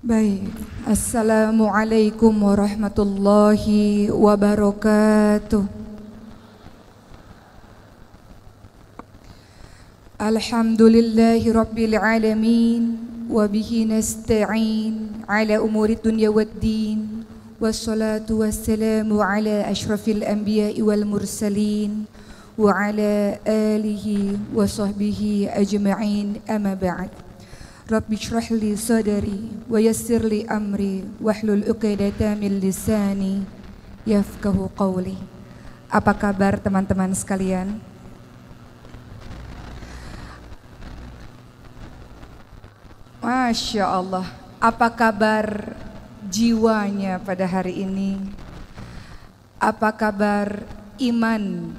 Baik, Assalamualaikum warahmatullahi wabarakatuh. Alhamdulillahi rabbil alamin, wabihi nasta'in ala umuri dunya waddin, wassalatu wassalamu ala ashrafil anbiya'i wal mursalin, wa ala alihi wa sahbihi ajma'in, amma ba'd. Rabbi shrah li sadri wa yassir li amri wahlul 'uqdatam min lisani yafqahu qawli. Apa kabar teman-teman sekalian? Masya Allah, apa kabar jiwanya pada hari ini? Apa kabar iman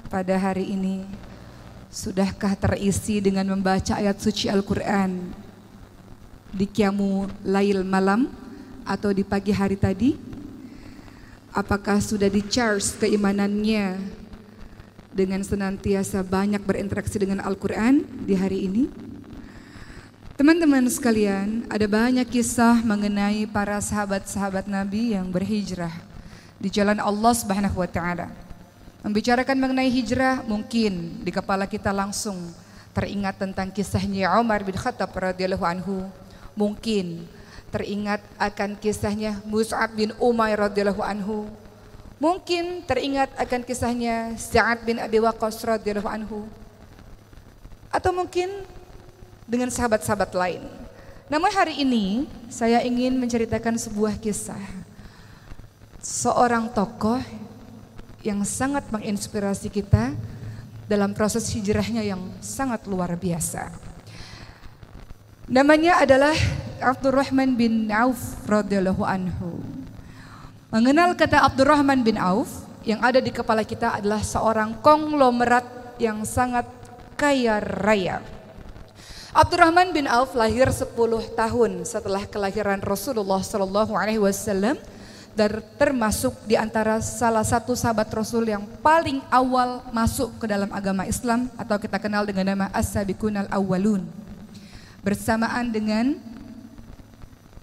pada hari ini? Sudahkah terisi dengan membaca ayat suci Al-Quran di qiyamu lail malam atau di pagi hari tadi? Apakah sudah di-charge keimanannya dengan senantiasa banyak berinteraksi dengan Al-Quran di hari ini? Teman-teman sekalian, ada banyak kisah mengenai para sahabat-sahabat Nabi yang berhijrah di jalan Allah Subhanahu wa Ta'ala. Membicarakan mengenai hijrah, mungkin di kepala kita langsung teringat tentang kisahnya Umar bin Khattab radhiyallahu anhu. Mungkin teringat akan kisahnya Mus'ab bin Umair radhiyallahu anhu. Mungkin teringat akan kisahnya Sa'ad bin Abi Waqqas radhiyallahu anhu. Atau mungkin dengan sahabat-sahabat lain. Namun hari ini saya ingin menceritakan sebuah kisah seorang tokoh yang sangat menginspirasi kita dalam proses hijrahnya yang sangat luar biasa. Namanya adalah Abdurrahman bin Auf radhiyallahu anhu. Mengenal kata Abdurrahman bin Auf, yang ada di kepala kita adalah seorang konglomerat yang sangat kaya raya. Abdurrahman bin Auf lahir 10 tahun setelah kelahiran Rasulullah SAW, dan termasuk di antara salah satu sahabat Rasul yang paling awal masuk ke dalam agama Islam, atau kita kenal dengan nama As-Sabiqunal Awwalun, bersamaan dengan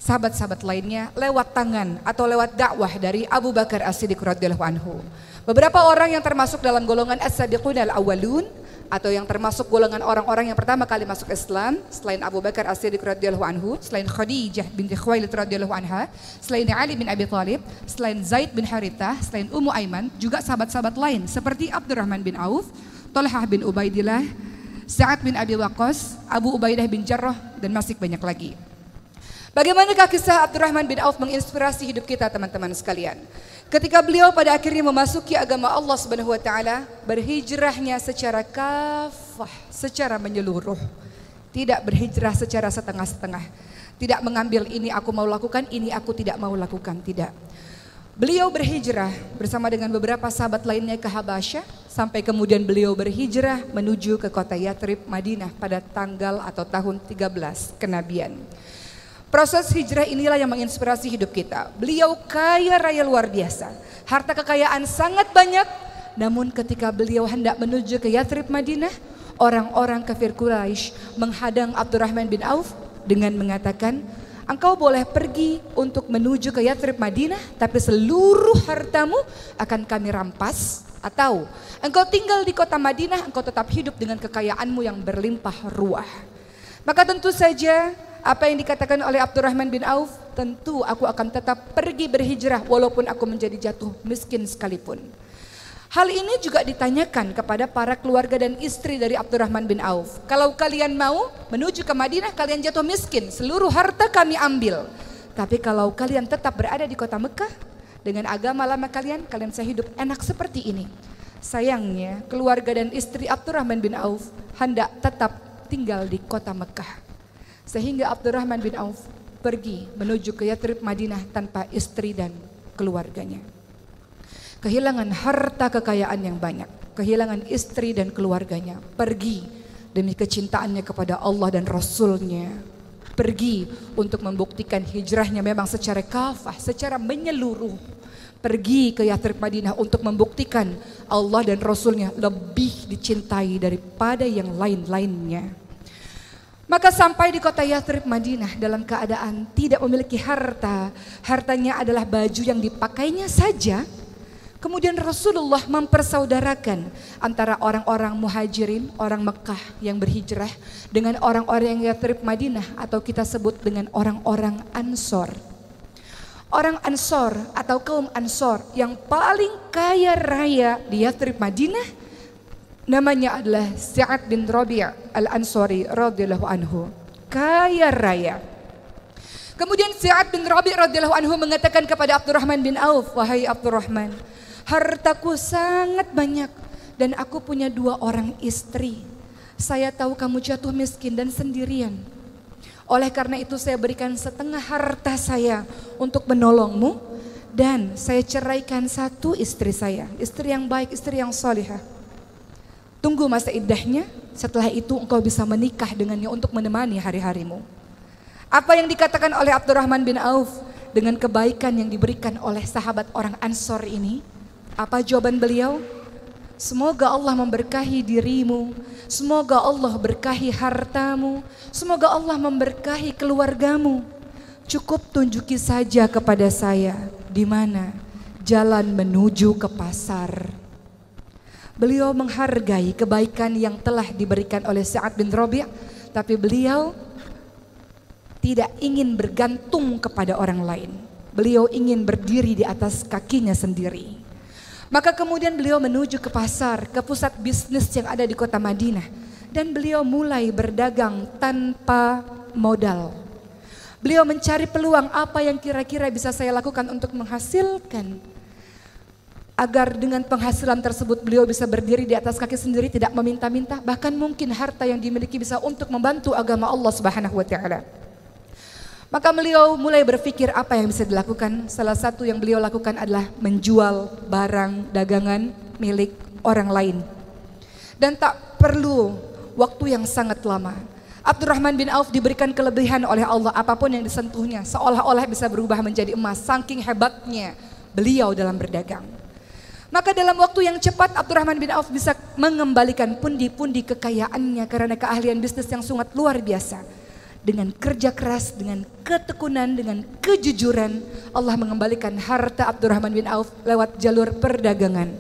sahabat-sahabat lainnya lewat tangan atau lewat dakwah dari Abu Bakar As-Siddiq radhiyallahu anhu. Beberapa orang yang termasuk dalam golongan As-Sabiqunal Awwalun, atau yang termasuk golongan orang-orang yang pertama kali masuk Islam selain Abu Bakar As-Siddiq radhiyallahu anhu, selain Khadijah binti Khuwailid radhiyallahu anha, selain Ali bin Abi Thalib, selain Zaid bin Harithah, selain Ummu Aiman, juga sahabat-sahabat lain seperti Abdurrahman bin Auf, Thalhah bin Ubaidillah, Sa'ad bin Abi Waqqas, Abu Ubaidah bin Jarrah, dan masih banyak lagi. Bagaimanakah kisah Abdurrahman bin Auf menginspirasi hidup kita, teman-teman sekalian? Ketika beliau pada akhirnya memasuki agama Allah Subhanahu wa Ta'ala, berhijrahnya secara kafah, secara menyeluruh. Tidak berhijrah secara setengah-setengah. Tidak mengambil ini aku mau lakukan, ini aku tidak mau lakukan, tidak. Beliau berhijrah bersama dengan beberapa sahabat lainnya ke Habasyah, sampai kemudian beliau berhijrah menuju ke kota Yathrib, Madinah pada tanggal atau tahun 13 kenabian. Proses hijrah inilah yang menginspirasi hidup kita. Beliau kaya raya luar biasa, harta kekayaan sangat banyak. Namun ketika beliau hendak menuju ke Yathrib Madinah, orang-orang kafir Quraisy menghadang Abdurrahman bin Auf dengan mengatakan, engkau boleh pergi untuk menuju ke Yathrib Madinah, tapi seluruh hartamu akan kami rampas. Atau engkau tinggal di kota Madinah, engkau tetap hidup dengan kekayaanmu yang berlimpah ruah. Maka tentu saja apa yang dikatakan oleh Abdurrahman bin Auf, tentu aku akan tetap pergi berhijrah walaupun aku menjadi jatuh miskin sekalipun. Hal ini juga ditanyakan kepada para keluarga dan istri dari Abdurrahman bin Auf. Kalau kalian mau menuju ke Madinah, kalian jatuh miskin, seluruh harta kami ambil. Tapi kalau kalian tetap berada di kota Mekah dengan agama lama kalian, kalian bisa hidup enak seperti ini. Sayangnya keluarga dan istri Abdurrahman bin Auf hendak tetap tinggal di kota Mekah. Sehingga Abdurrahman bin Auf pergi menuju ke Yathrib Madinah tanpa istri dan keluarganya. Kehilangan harta kekayaan yang banyak, kehilangan istri dan keluarganya, pergi demi kecintaannya kepada Allah dan Rasulnya, pergi untuk membuktikan hijrahnya memang secara kafah, secara menyeluruh, pergi ke Yathrib Madinah untuk membuktikan Allah dan Rasulnya lebih dicintai daripada yang lain-lainnya. Maka sampai di kota Yathrib Madinah dalam keadaan tidak memiliki harta. Hartanya adalah baju yang dipakainya saja. Kemudian Rasulullah mempersaudarakan antara orang-orang muhajirin, orang Mekah yang berhijrah, dengan orang-orang yang Yathrib Madinah atau kita sebut dengan orang-orang Ansor. Orang Ansor atau kaum Ansor yang paling kaya raya di Yathrib Madinah namanya adalah Sa'ad bin Rabi' al-Ansari radhiyallahu anhu. Kaya raya. Kemudian Sa'ad bin Rabi' radhiyallahu anhu mengatakan kepada Abdurrahman bin Auf, "Wahai Abdurrahman, hartaku sangat banyak dan aku punya 2 orang istri. Saya tahu kamu jatuh miskin dan sendirian. Oleh karena itu saya berikan setengah harta saya untuk menolongmu dan saya ceraikan 1 istri saya, istri yang baik, istri yang salihah. Tunggu masa iddahnya, setelah itu engkau bisa menikah dengannya untuk menemani hari-harimu." Apa yang dikatakan oleh Abdurrahman bin Auf dengan kebaikan yang diberikan oleh sahabat orang Ansor ini? Apa jawaban beliau? Semoga Allah memberkahi dirimu, semoga Allah berkahi hartamu, semoga Allah memberkahi keluargamu. Cukup tunjuki saja kepada saya di mana jalan menuju ke pasar. Beliau menghargai kebaikan yang telah diberikan oleh Sa'ad bin Rabi', tapi beliau tidak ingin bergantung kepada orang lain. Beliau ingin berdiri di atas kakinya sendiri. Maka kemudian beliau menuju ke pasar, ke pusat bisnis yang ada di kota Madinah. Dan beliau mulai berdagang tanpa modal. Beliau mencari peluang apa yang kira-kira bisa saya lakukan untuk menghasilkan. Agar dengan penghasilan tersebut beliau bisa berdiri di atas kaki sendiri, tidak meminta-minta. Bahkan mungkin harta yang dimiliki bisa untuk membantu agama Allah Subhanahu wa Ta'ala. Maka beliau mulai berpikir apa yang bisa dilakukan. Salah satu yang beliau lakukan adalah menjual barang dagangan milik orang lain. Dan tak perlu waktu yang sangat lama, Abdurrahman bin Auf diberikan kelebihan oleh Allah. Apapun yang disentuhnya seolah-olah bisa berubah menjadi emas. Saking hebatnya beliau dalam berdagang. Maka dalam waktu yang cepat Abdurrahman bin Auf bisa mengembalikan pundi-pundi kekayaannya karena keahlian bisnis yang sangat luar biasa. Dengan kerja keras, dengan ketekunan, dengan kejujuran, Allah mengembalikan harta Abdurrahman bin Auf lewat jalur perdagangan.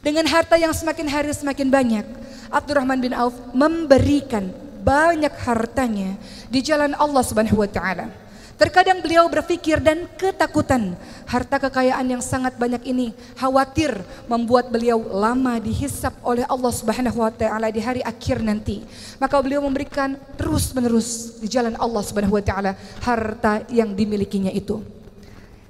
Dengan harta yang semakin hari semakin banyak, Abdurrahman bin Auf memberikan banyak hartanya di jalan Allah Subhanahu wa Ta'ala. Terkadang beliau berpikir dan ketakutan, harta kekayaan yang sangat banyak ini khawatir membuat beliau lama dihisap oleh Allah Subhanahu wa Ta'ala di hari akhir nanti. Maka beliau memberikan terus-menerus di jalan Allah Subhanahu wa Ta'ala harta yang dimilikinya itu.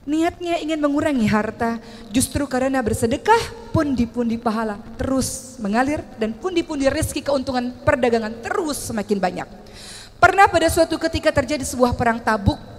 Niatnya ingin mengurangi harta, justru karena bersedekah pundi-pundi pahala terus mengalir dan pundi-pundi rezeki keuntungan perdagangan terus semakin banyak. Pernah pada suatu ketika terjadi sebuah perang Tabuk.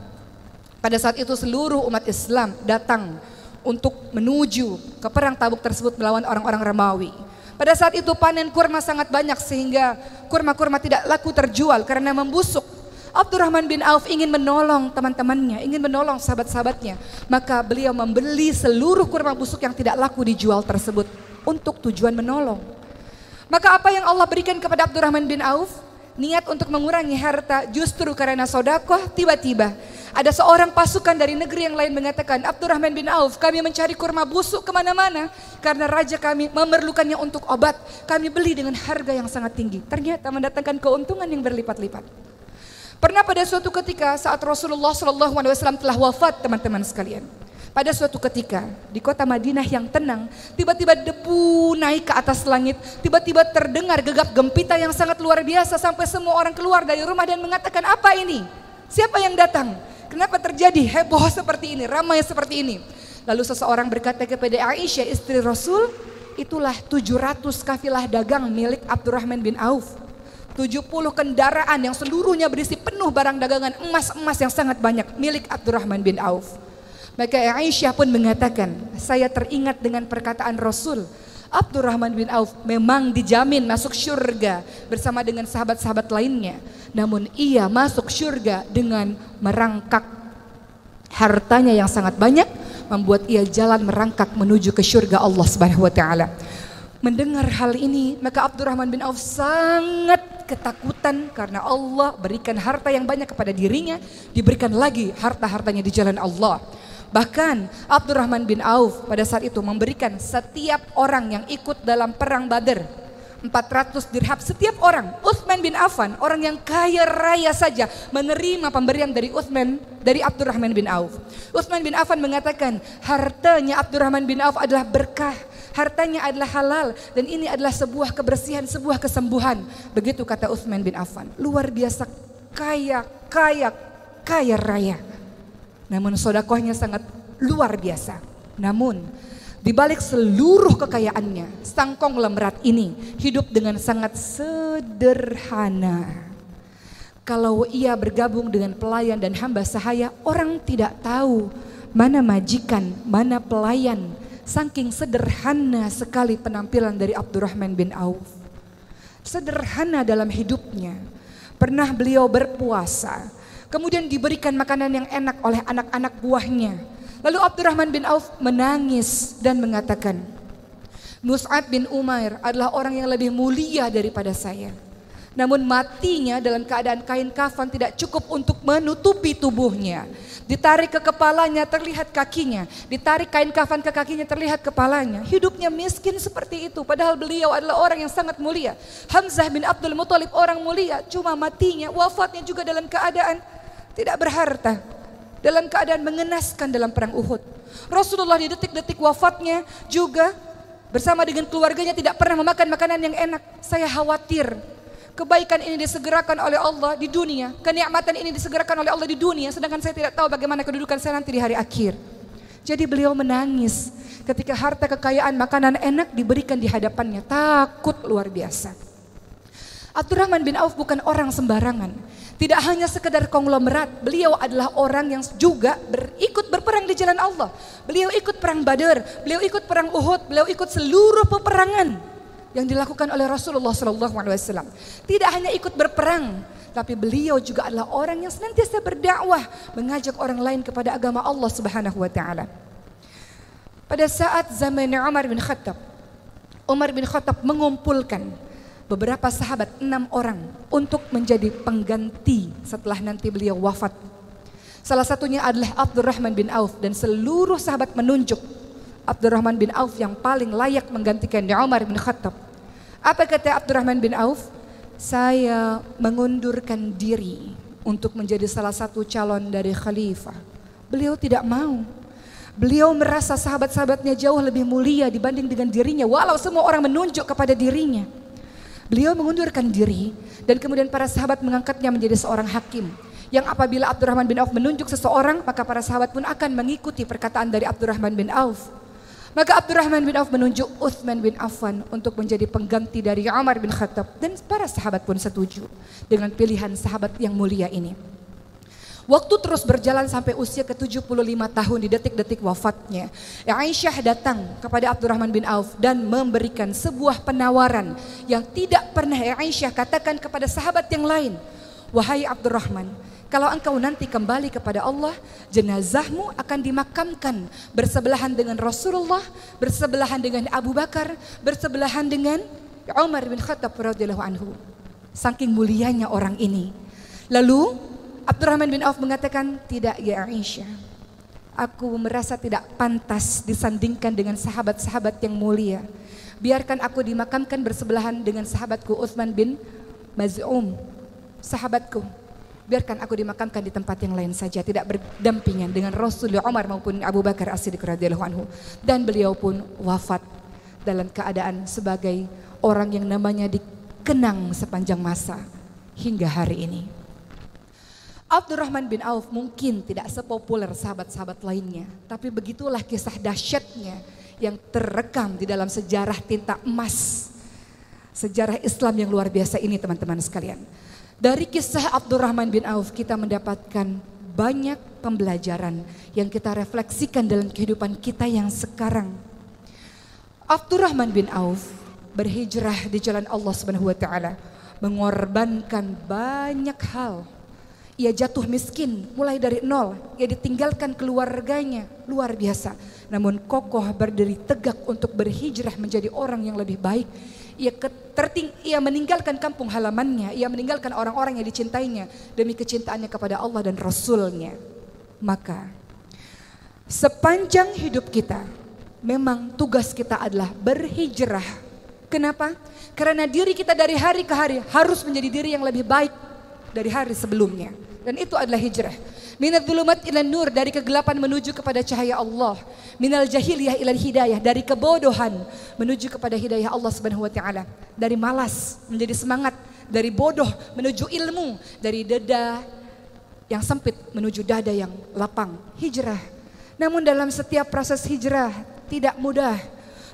Pada saat itu seluruh umat Islam datang untuk menuju ke perang Tabuk tersebut melawan orang-orang Romawi. Pada saat itu panen kurma sangat banyak sehingga kurma-kurma tidak laku terjual karena membusuk. Abdurrahman bin Auf ingin menolong teman-temannya, ingin menolong sahabat-sahabatnya. Maka beliau membeli seluruh kurma busuk yang tidak laku dijual tersebut untuk tujuan menolong. Maka apa yang Allah berikan kepada Abdurrahman bin Auf? Niat untuk mengurangi harta justru karena sodakoh. Tiba-tiba ada seorang pasukan dari negeri yang lain mengatakan, Abdurrahman bin Auf, kami mencari kurma busuk kemana-mana karena raja kami memerlukannya untuk obat. Kami beli dengan harga yang sangat tinggi. Ternyata mendatangkan keuntungan yang berlipat-lipat. Pernah pada suatu ketika saat Rasulullah SAW telah wafat, teman-teman sekalian. Pada suatu ketika di kota Madinah yang tenang, tiba-tiba debu naik ke atas langit, tiba-tiba terdengar gegap gempita yang sangat luar biasa sampai semua orang keluar dari rumah dan mengatakan, apa ini? Siapa yang datang? Kenapa terjadi heboh seperti ini, ramai seperti ini? Lalu seseorang berkata kepada Aisyah istri Rasul, itulah 700 kafilah dagang milik Abdurrahman bin Auf. 70 kendaraan yang seluruhnya berisi penuh barang dagangan emas-emas yang sangat banyak milik Abdurrahman bin Auf. Maka Aisyah pun mengatakan, saya teringat dengan perkataan Rasul, Abdurrahman bin Auf memang dijamin masuk syurga bersama dengan sahabat-sahabat lainnya. Namun ia masuk syurga dengan merangkak hartanya yang sangat banyak, membuat ia jalan merangkak menuju ke syurga Allah Subhanahu wa Ta'ala. Mendengar hal ini, maka Abdurrahman bin Auf sangat ketakutan karena Allah berikan harta yang banyak kepada dirinya, diberikan lagi harta-hartanya di jalan Allah. Bahkan Abdurrahman bin Auf pada saat itu memberikan setiap orang yang ikut dalam perang Badar 400 dirham setiap orang. Utsman bin Affan, orang yang kaya raya saja, menerima pemberian dari Abdurrahman bin Auf. Utsman bin Affan mengatakan, hartanya Abdurrahman bin Auf adalah berkah, hartanya adalah halal, dan ini adalah sebuah kebersihan, sebuah kesembuhan. Begitu kata Utsman bin Affan. Luar biasa kaya raya. Namun sedekahnya sangat luar biasa. Namun di balik seluruh kekayaannya, sang konglomerat ini hidup dengan sangat sederhana. Kalau ia bergabung dengan pelayan dan hamba sahaya, orang tidak tahu mana majikan, mana pelayan. Saking sederhana sekali penampilan dari Abdurrahman bin Auf. Sederhana dalam hidupnya. Pernah beliau berpuasa, kemudian diberikan makanan yang enak oleh anak-anak buahnya. Lalu Abdurrahman bin Auf menangis dan mengatakan, Mus'ab bin Umair adalah orang yang lebih mulia daripada saya. Namun matinya dalam keadaan kain kafan tidak cukup untuk menutupi tubuhnya. Ditarik ke kepalanya terlihat kakinya, ditarik kain kafan ke kakinya terlihat kepalanya. Hidupnya miskin seperti itu, padahal beliau adalah orang yang sangat mulia. Hamzah bin Abdul Muthalib orang mulia, cuma matinya, wafatnya juga dalam keadaan tidak berharta, dalam keadaan mengenaskan dalam perang Uhud. Rasulullah di detik-detik wafatnya juga bersama dengan keluarganya tidak pernah memakan makanan yang enak. Saya khawatir kebaikan ini disegerakan oleh Allah di dunia, kenikmatan ini disegerakan oleh Allah di dunia, sedangkan saya tidak tahu bagaimana kedudukan saya nanti di hari akhir. Jadi beliau menangis ketika harta kekayaan makanan enak diberikan di hadapannya, takut luar biasa. Abdurrahman bin Auf bukan orang sembarangan. Tidak hanya sekedar konglomerat, beliau adalah orang yang juga ikut berperang di jalan Allah. Beliau ikut perang Badar, beliau ikut perang Uhud, beliau ikut seluruh peperangan yang dilakukan oleh Rasulullah SAW. Tidak hanya ikut berperang, tapi beliau juga adalah orang yang senantiasa berdakwah, mengajak orang lain kepada agama Allah Subhanahu wa taala. Pada saat zaman Umar bin Khattab mengumpulkan beberapa sahabat, 6 orang untuk menjadi pengganti setelah nanti beliau wafat. Salah satunya adalah Abdurrahman bin Auf, dan seluruh sahabat menunjuk Abdurrahman bin Auf yang paling layak menggantikan Umar bin Khattab. Apa kata Abdurrahman bin Auf? Saya mengundurkan diri untuk menjadi salah satu calon dari khalifah. Beliau tidak mau. Beliau merasa sahabat-sahabatnya jauh lebih mulia dibanding dengan dirinya, walau semua orang menunjuk kepada dirinya. Beliau mengundurkan diri, dan kemudian para sahabat mengangkatnya menjadi seorang hakim. Yang apabila Abdurrahman bin Auf menunjuk seseorang, maka para sahabat pun akan mengikuti perkataan dari Abdurrahman bin Auf. Maka Abdurrahman bin Auf menunjuk Utsman bin Affan untuk menjadi pengganti dari Umar bin Khattab, dan para sahabat pun setuju dengan pilihan sahabat yang mulia ini. Waktu terus berjalan sampai usia ke-75 tahun di detik-detik wafatnya. Aisyah datang kepada Abdurrahman bin Auf dan memberikan sebuah penawaran yang tidak pernah Aisyah katakan kepada sahabat yang lain. Wahai Abdurrahman, kalau engkau nanti kembali kepada Allah, jenazahmu akan dimakamkan bersebelahan dengan Rasulullah, bersebelahan dengan Abu Bakar, bersebelahan dengan Umar bin Khattab radhiyallahu anhu. Saking mulianya orang ini. Lalu Abdurrahman bin Auf mengatakan, tidak ya Aisyah, aku merasa tidak pantas disandingkan dengan sahabat-sahabat yang mulia. Biarkan aku dimakamkan bersebelahan dengan sahabatku Utsman bin Maz'um, sahabatku. Biarkan aku dimakamkan di tempat yang lain saja, tidak berdampingan dengan Rasulullah, Umar maupun Abu Bakar As-Siddiq radhiyallahu anhu. Dan beliau pun wafat dalam keadaan sebagai orang yang namanya dikenang sepanjang masa hingga hari ini. Abdurrahman bin Auf mungkin tidak sepopuler sahabat-sahabat lainnya, tapi begitulah kisah dahsyatnya yang terekam di dalam sejarah tinta emas, sejarah Islam yang luar biasa ini teman-teman sekalian. Dari kisah Abdurrahman bin Auf kita mendapatkan banyak pembelajaran yang kita refleksikan dalam kehidupan kita yang sekarang. Abdurrahman bin Auf berhijrah di jalan Allah Subhanahu wa taala, mengorbankan banyak hal Ia jatuh miskin mulai dari nol, ia ditinggalkan keluarganya, luar biasa. Namun kokoh berdiri tegak untuk berhijrah menjadi orang yang lebih baik. Ia meninggalkan kampung halamannya, ia meninggalkan orang-orang yang dicintainya demi kecintaannya kepada Allah dan Rasulnya. Maka sepanjang hidup kita memang tugas kita adalah berhijrah. Kenapa? Karena diri kita dari hari ke hari harus menjadi diri yang lebih baik dari hari sebelumnya. Dan itu adalah hijrah. Minadz dzulumat ilan nur, dari kegelapan menuju kepada cahaya Allah. Minal jahiliyah ilal hidayah, dari kebodohan menuju kepada hidayah Allah Subhanahu wa taala. Dari malas menjadi semangat, dari bodoh menuju ilmu, dari dada yang sempit menuju dada yang lapang. Hijrah. Namun dalam setiap proses hijrah tidak mudah.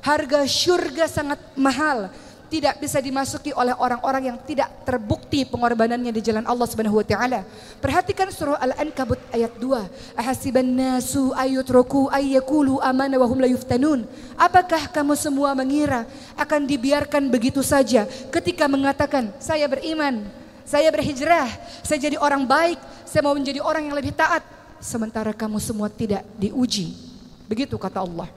Harga syurga sangat mahal. Tidak bisa dimasuki oleh orang-orang yang tidak terbukti pengorbanannya di jalan Allah Subhanahu wa taala. Perhatikan surah Al-Ankabut ayat 2. Ahasiban nasu ayutraku ayyakulu amana wa hum la yuftanun. Apakah kamu semua mengira akan dibiarkan begitu saja ketika mengatakan saya beriman, saya berhijrah, saya jadi orang baik, saya mau menjadi orang yang lebih taat, sementara kamu semua tidak diuji. Begitu kata Allah.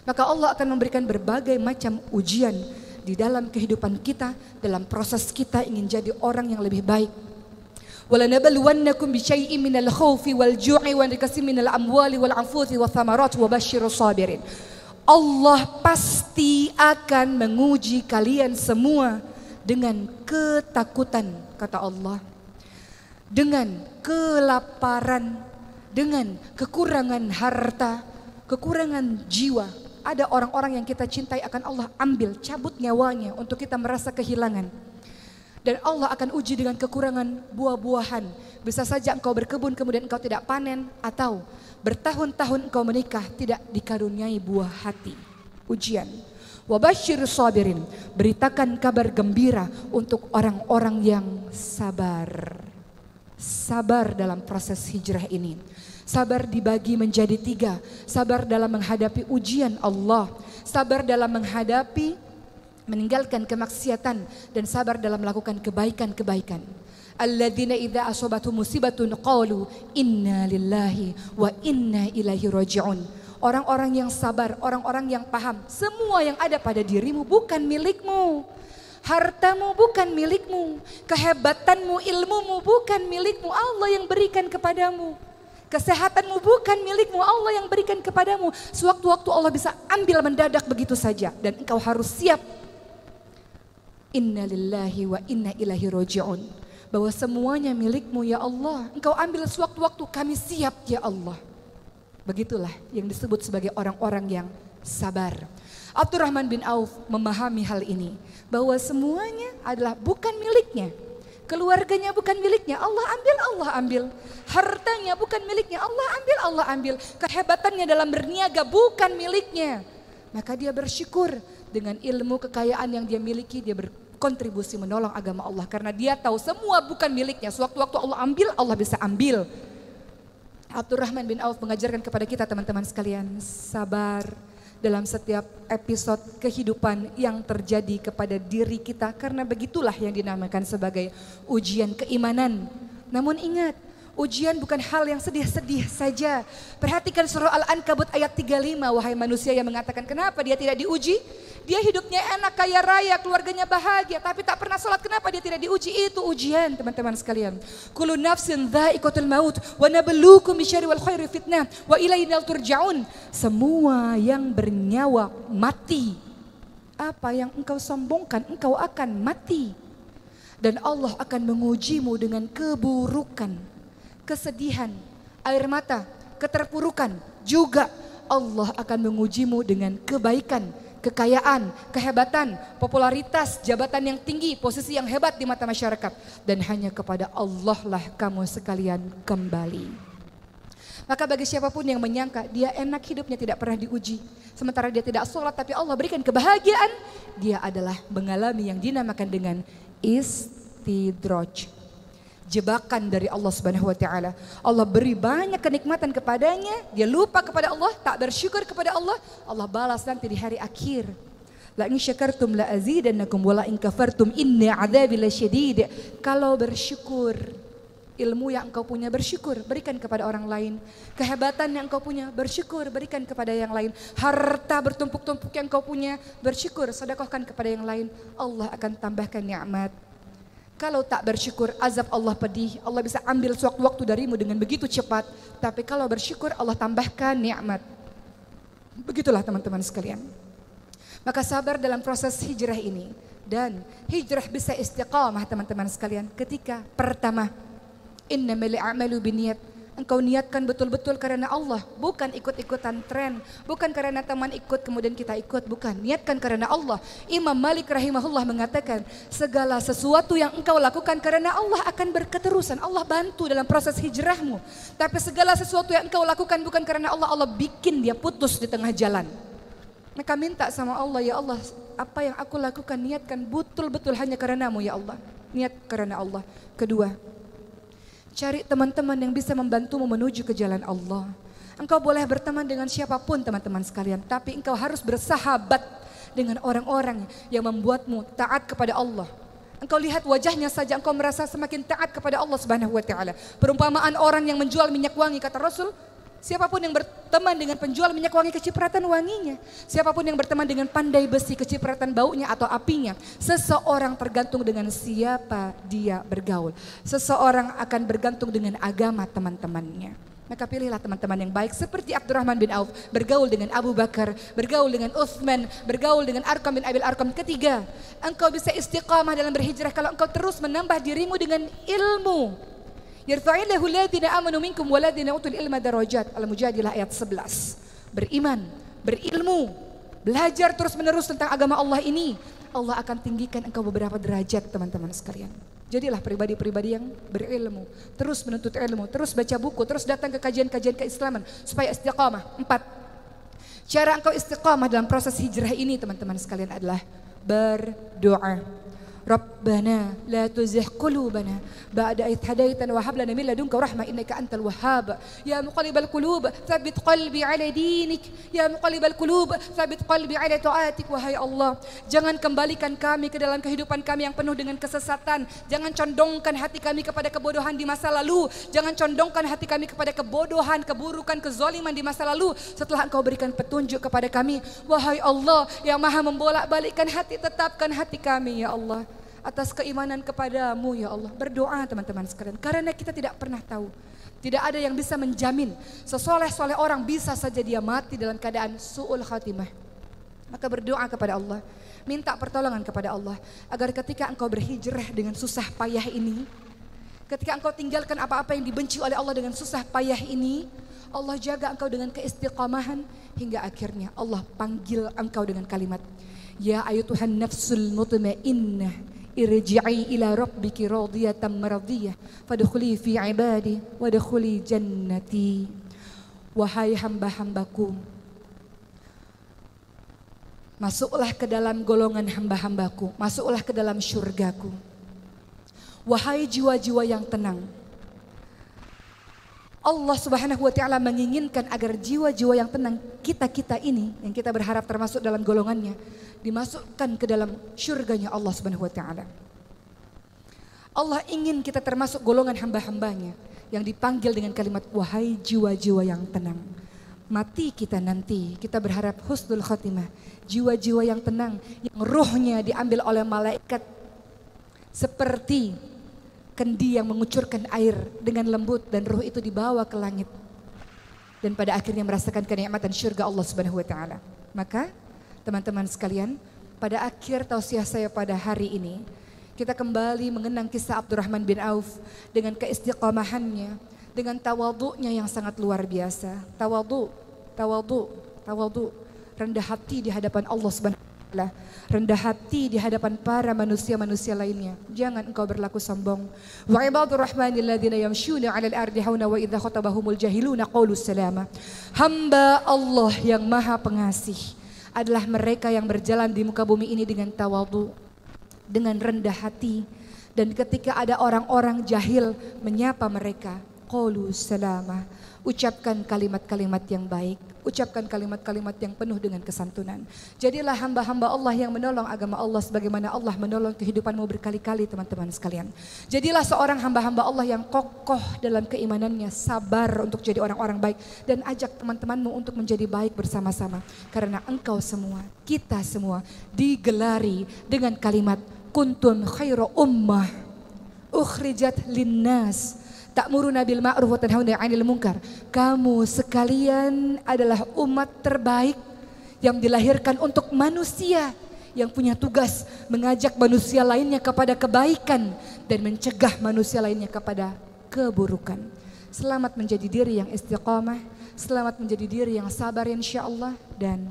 Maka Allah akan memberikan berbagai macam ujian di dalam kehidupan kita, dalam proses kita ingin jadi orang yang lebih baik. وَلَنَبَلُوَنَّكُمْ بِشَيْءٍ مِنَ الْخَوْفِ وَالْجُوعِ وَنَقْصٍ مِنَ الْأَمْوَالِ وَالْأَنْفُسِ وَالثَّمَرَاتِ وَبَشِّرِ الصَّابِرِينَ. Allah pasti akan menguji kalian semua dengan ketakutan, kata Allah, dengan kelaparan, dengan kekurangan harta, kekurangan jiwa. Ada orang-orang yang kita cintai akan Allah ambil, cabut nyawanya untuk kita merasa kehilangan. Dan Allah akan uji dengan kekurangan buah-buahan. Bisa saja engkau berkebun kemudian engkau tidak panen, atau bertahun-tahun engkau menikah tidak dikaruniai buah hati. Ujian. Wabasyir sabirin, beritakan kabar gembira untuk orang-orang yang sabar. Sabar dalam proses hijrah ini. Sabar dibagi menjadi 3. Sabar dalam menghadapi ujian Allah. Sabar dalam menghadapi meninggalkan kemaksiatan. Dan sabar dalam melakukan kebaikan-kebaikan. Alladzina idza asabatu musibatun qalu inna lillahi wa inna ilaihi raji'un. Orang-orang yang sabar, orang-orang yang paham. Semua yang ada pada dirimu bukan milikmu. Hartamu bukan milikmu. Kehebatanmu, ilmumu bukan milikmu. Allah yang berikan kepadamu. Kesehatanmu bukan milikmu, Allah yang berikan kepadamu. Sewaktu-waktu Allah bisa ambil mendadak begitu saja. Dan engkau harus siap. Inna lillahi wa inna ilaihi raji'un. Bahwa semuanya milikmu ya Allah. Engkau ambil sewaktu-waktu, kami siap ya Allah. Begitulah yang disebut sebagai orang-orang yang sabar. Abdurrahman bin Auf memahami hal ini. Bahwa semuanya adalah bukan miliknya. Keluarganya bukan miliknya, Allah ambil. Hartanya bukan miliknya, Allah ambil. Kehebatannya dalam berniaga bukan miliknya. Maka dia bersyukur dengan ilmu kekayaan yang dia miliki, dia berkontribusi menolong agama Allah. Karena dia tahu semua bukan miliknya, sewaktu-waktu Allah ambil, Allah bisa ambil. Abdurrahman bin Auf mengajarkan kepada kita teman-teman sekalian, sabar dalam setiap episode kehidupan yang terjadi kepada diri kita. Karena begitulah yang dinamakan sebagai ujian keimanan. Namun ingat, ujian bukan hal yang sedih-sedih saja. Perhatikan surah Al-Ankabut ayat 35. Wahai manusia yang mengatakan kenapa dia tidak diuji? Dia hidupnya enak, kaya raya, keluarganya bahagia, tapi tak pernah sholat. Kenapa dia tidak diuji? Itu ujian teman-teman sekalian. Kullu nafsin dha'iqatul maut wa nabluukum bisyarri wal khairi fitnah wa ilaina turja'un. Semua yang bernyawa mati. Apa yang engkau sombongkan, engkau akan mati. Dan Allah akan mengujimu dengan keburukan, kesedihan, air mata, keterpurukan. Juga Allah akan mengujimu dengan kebaikan, kekayaan, kehebatan, popularitas, jabatan yang tinggi, posisi yang hebat di mata masyarakat. Dan hanya kepada Allah lah kamu sekalian kembali. Maka bagi siapapun yang menyangka dia enak hidupnya tidak pernah diuji, sementara dia tidak sholat tapi Allah berikan kebahagiaan, dia adalah mengalami yang dinamakan dengan istidraj. Jebakan dari Allah Subhanahu wa taala. Allah beri banyak kenikmatan kepadanya, dia lupa kepada Allah, tak bersyukur kepada Allah, Allah balas nanti di hari akhir. La in syakartum la azidannakum wa la in kafartum inna adzabi lasyadid. Kalau bersyukur Ilmu yang engkau punya bersyukur, berikan kepada orang lain. Kehebatan yang engkau punya bersyukur, berikan kepada yang lain. Harta bertumpuk-tumpuk yang engkau punya bersyukur, sedekahkan kepada yang lain. Allah akan tambahkan nikmat. Kalau tak bersyukur, azab Allah pedih. Allah bisa ambil sewaktu-waktu darimu dengan begitu cepat. Tapi kalau bersyukur, Allah tambahkan nikmat. Begitulah teman-teman sekalian. Maka sabar dalam proses hijrah ini. Dan hijrah bisa istiqamah teman-teman sekalian. Ketika pertama, innamal a'malu binniyat. Engkau niatkan betul-betul karena Allah, bukan ikut-ikutan tren, bukan karena teman ikut kemudian kita ikut, bukan. Niatkan karena Allah. Imam Malik rahimahullah mengatakan, segala sesuatu yang engkau lakukan karena Allah akan berketerusan. Allah bantu dalam proses hijrahmu. Tapi segala sesuatu yang engkau lakukan bukan karena Allah, Allah bikin dia putus di tengah jalan. Maka minta sama Allah, ya Allah, apa yang aku lakukan niatkan betul-betul hanya karenamu ya Allah. Niat karena Allah. Kedua, cari teman-teman yang bisa membantumu menuju ke jalan Allah. Engkau boleh berteman dengan siapapun teman-teman sekalian, tapi engkau harus bersahabat dengan orang-orang yang membuatmu taat kepada Allah. Engkau lihat wajahnya saja engkau merasa semakin taat kepada Allah Subhanahu wa taala. Perumpamaan orang yang menjual minyak wangi, kata Rasul, siapapun yang berteman dengan penjual minyak wangi kecipratan wanginya. Siapapun yang berteman dengan pandai besi kecipratan baunya atau apinya. Seseorang tergantung dengan siapa dia bergaul. Seseorang akan bergantung dengan agama teman-temannya. Maka pilihlah teman-teman yang baik seperti Abdurrahman bin Auf. Bergaul dengan Abu Bakar, bergaul dengan Uthman, bergaul dengan Arqam bin Abil Arqam. Ketiga, engkau bisa istiqamah dalam berhijrah kalau engkau terus menambah dirimu dengan ilmu. Yarfa'illahu alladhina amanu minkum waladhina utul ilma darajat. Al-Mujadilah ayat 11. Beriman, berilmu, belajar terus-menerus tentang agama Allah ini. Allah akan tinggikan engkau beberapa derajat teman-teman sekalian. Jadilah pribadi-pribadi yang berilmu, terus menuntut ilmu, terus baca buku, terus datang ke kajian-kajian keislaman supaya istiqamah. 4. Cara engkau istiqamah dalam proses hijrah ini teman-teman sekalian adalah berdoa. Rabbana la tuzigh qulubana ba'da idh hadaitana wa hab lana min ladunka rahmah innaka antal wahhab. Ya muqallibal qulub tsabbit qalbi ala dinik. Ya muqallibal qulub tsabbit qalbi ala taatik. Wahai Allah, jangan kembalikan kami ke dalam kehidupan kami yang penuh dengan kesesatan. Jangan condongkan hati kami kepada kebodohan di masa lalu. Jangan condongkan hati kami kepada kebodohan, keburukan, kezaliman di masa lalu. Setelah engkau berikan petunjuk kepada kami, wahai Allah yang maha membolak-balikkan hati, tetapkan hati kami ya Allah atas keimanan kepadamu ya Allah. Berdoa teman-teman sekalian, karena kita tidak pernah tahu. Tidak ada yang bisa menjamin sesoleh-soleh orang bisa saja dia mati dalam keadaan su'ul khatimah. Maka berdoa kepada Allah, minta pertolongan kepada Allah agar ketika engkau berhijrah dengan susah payah ini, ketika engkau tinggalkan apa-apa yang dibenci oleh Allah dengan susah payah ini, Allah jaga engkau dengan keistiqamahan hingga akhirnya Allah panggil engkau dengan kalimat, ya ayyuhan nafsul mutmainnah irji'i ila rabbiki radiyatan maradiyah fadkhuli fi ibadi wadkhuli jannati. Wahai hamba-hambaku, masuklah ke dalam golongan hamba-hambaku, masuklah ke dalam syurgaku. Wahai jiwa-jiwa yang tenang, Allah Subhanahu wa taala menginginkan agar jiwa-jiwa yang tenang kita-kita ini yang kita berharap termasuk dalam golongannya dimasukkan ke dalam syurganya Allah Subhanahu wa taala. Allah ingin kita termasuk golongan hamba-hambanya yang dipanggil dengan kalimat wahai jiwa-jiwa yang tenang. Mati kita nanti, kita berharap husnul khatimah. Jiwa-jiwa yang tenang, yang ruhnya diambil oleh malaikat seperti kendi yang mengucurkan air dengan lembut dan ruh itu dibawa ke langit. Dan pada akhirnya merasakan kenikmatan syurga Allah Subhanahu wa taala. Maka teman-teman sekalian, pada akhir tausiah saya pada hari ini, kita kembali mengenang kisah Abdurrahman bin Auf dengan keistiqamahannya, dengan tawadhu'nya yang sangat luar biasa. Tawadhu, rendah hati di hadapan Allah Subhanahu wa taala, rendah hati di hadapan para manusia-manusia lainnya. Jangan engkau berlaku sombong. Wa ibadur rahmanil ladzina yamshuna 'alal ardi hauna wa idza khatabahumul jahiluna qalu salama. Hamba Allah yang Maha Pengasih adalah mereka yang berjalan di muka bumi ini dengan tawadhu, dengan rendah hati. Dan ketika ada orang-orang jahil menyapa mereka, qalu salama. Ucapkan kalimat-kalimat yang baik, ucapkan kalimat-kalimat yang penuh dengan kesantunan. Jadilah hamba-hamba Allah yang menolong agama Allah sebagaimana Allah menolong kehidupanmu berkali-kali teman-teman sekalian. Jadilah seorang hamba-hamba Allah yang kokoh dalam keimanannya, sabar untuk jadi orang-orang baik, dan ajak teman-temanmu untuk menjadi baik bersama-sama. Karena engkau semua, kita semua digelari dengan kalimat kuntum khairu ummah ukhrijat linnas ta'muruna bil ma'ruf wa tanhauna 'anil munkar. Kamu sekalian adalah umat terbaik yang dilahirkan untuk manusia, yang punya tugas mengajak manusia lainnya kepada kebaikan dan mencegah manusia lainnya kepada keburukan. Selamat menjadi diri yang istiqamah, selamat menjadi diri yang sabar insyaallah, dan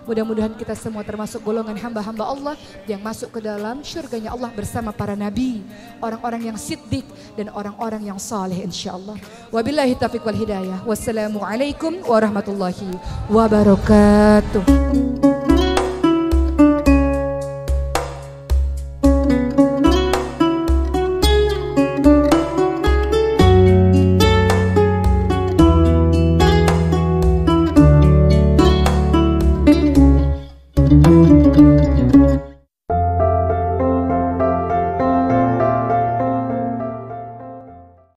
mudah-mudahan kita semua termasuk golongan hamba-hamba Allah yang masuk ke dalam syurganya Allah bersama para nabi, orang-orang yang siddiq dan orang-orang yang saleh insyaallah. Wabillahi taufiq wal hidayah. Wassalamualaikum warahmatullahi wabarakatuh.